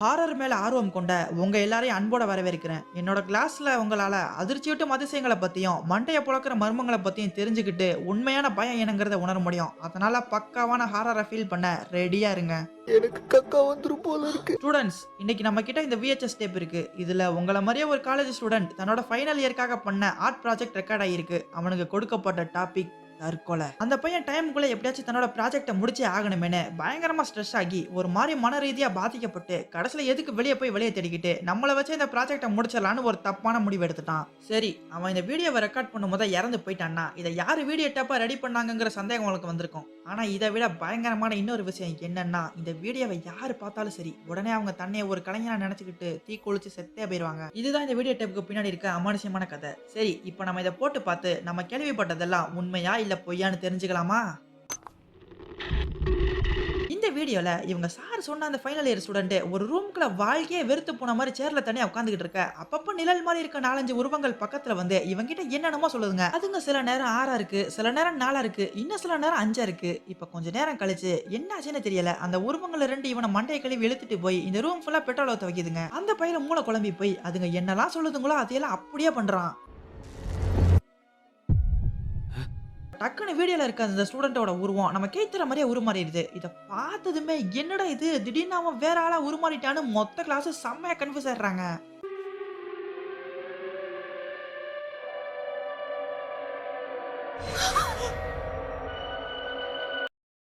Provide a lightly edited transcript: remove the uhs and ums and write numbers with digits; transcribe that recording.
Horror மேல ஆர்வம் கொண்ட உங்க எல்லாரையும் அன்போட வரவேற்கிறேன். என்னோட கிளாஸ்ல உங்களால அதிர்ச்சியூட்டும் அதிசயங்கள பத்தியும், மண்டைய பொளக்குற மர்மங்கள பத்தியும் தெரிஞ்சுக்கிட்டு, உண்மையான பயம் என்னங்கிறத உணர முடியும். அதனால பக்காவான ஹாரர ஃபீல் பண்ண ரெடியா இருங்க. எனக்கு கக்கா வந்துரும் போல இருக்கு. ஸ்டூடண்ட்ஸ், இன்னைக்கு நம்ம கிட்ட இந்த விஹெச்எஸ் டேப் இருக்கு. இதுல உங்கள மாரியே ஒரு காலேஜ் ஸ்டூடண்ட் தன்னோட ஃபைனல் இயர்க்காக பண்ண ஆர்ட் ப்ராஜெக்ட் ரெக்கார்ட் ஆகியிருக்கு. அவனுக்கு கொடுக்கப்பட்ட டாபிக் தற்கொலை. அந்த பையன் டைம்க்குள்ள எப்படியாச்சும் தன்னோட ப்ராஜெக்ட்ட முடிச்சே ஆகணுமேன்னு பயங்கரமா ஸ்ட்ரெஸ் ஆகி, ஒரு மாரி மன ரீதியா பாதிக்கப்பட்டு, கடைசில எதுக்கு வெளிய தேடிக்கிட்டு, நம்மள வச்சே இந்த ப்ராஜெக்ட்ட முடிச்சிடலான்னு ஒரு தப்பான முடிவு எடுத்துட்டான். சரி, அவன் இந்த வீடியோவ ரெக்கார்ட் பண்ணும்போது இறந்து போயிட்டான்னா, இத யாரு வீடியோ டேப்பா ரெடி பண்ணாங்கங்கிற சந்தேகம் உங்களுக்கு வந்திருக்கும். ஆனா இத விட பயங்கரமான இன்னொரு விஷயம் என்னன்னா, இந்த வீடியோவை யாரு பார்த்தாலும் சரி, உடனே அவங்க தன்னைய ஒரு கலைஞனா நினைச்சுக்கிட்டு தீக்குளிச்சு செத்தே போயிருவாங்க. இதுதான் இந்த வீடியோ டேப்புக்கு பின்னாடி இருக்க அமானுஷ்யமான கதை. சரி, இப்போ நம்ம இத போட்டு பார்த்து நம்ம கேள்விப்பட்டதெல்லாம் உண்மையா இல்ல பொய்யான்னு தெரிஞ்சுக்கலாமா? இந்த வீடியோல இவங்க சார் சொன்ன அந்த ஃபைனல் இயர் ஸ்டூடண்ட் ஒரு ரூம்குள்ள வாழ்க்கையே வெறுத்து போன மாரி சேர்ல தனியா உட்கார்ந்துகிட்டு இருக்க. அப்பப்ப நிழல் மாரி இருக்க 4, 5 உருவங்கள் பக்கத்துல வந்து இவங்கிட்ட என்னென்னமோ சொல்லுதுங்க. அதுங்க சில நேரம் 6ஆ இருக்கு, சில நேரம் 4ஆ இருக்கு, இன்னும் சில நேரம் 5ஆ இருக்கு. இப்ப கொஞ்ச நேரம் கழிச்சு என்ன ஆச்சுன்னு தெரியல. அந்த உருவங்கள் 2 இவன மண்டைய கழுவி இழுத்துட்டு போய் இந்த ரூம் ஃபுல்லா பெட்ரோல் ஊத்த வைக்குதுங்க. அந்த பையல மூளை குழம்பி போய் அதுங்க என்னலாம் சொல்லுதுங்களோ அதையெல்லாம் அப்படியே பண்றான். டக்குனு வீடியோல இருக்க அந்த ஸ்டூடண்டோட உருவம் நம்ம கேட்கிற மாதிரியே உருமாறிடுது. இத பார்த்ததுமே என்னடா இது திடீர்னு அவன் வேற ஆளா உருமாறிட்டான்னு மொத்த கிளாஸ் செம்மையா கன்ஃப்யூஸ் ஆயிடுறாங்க.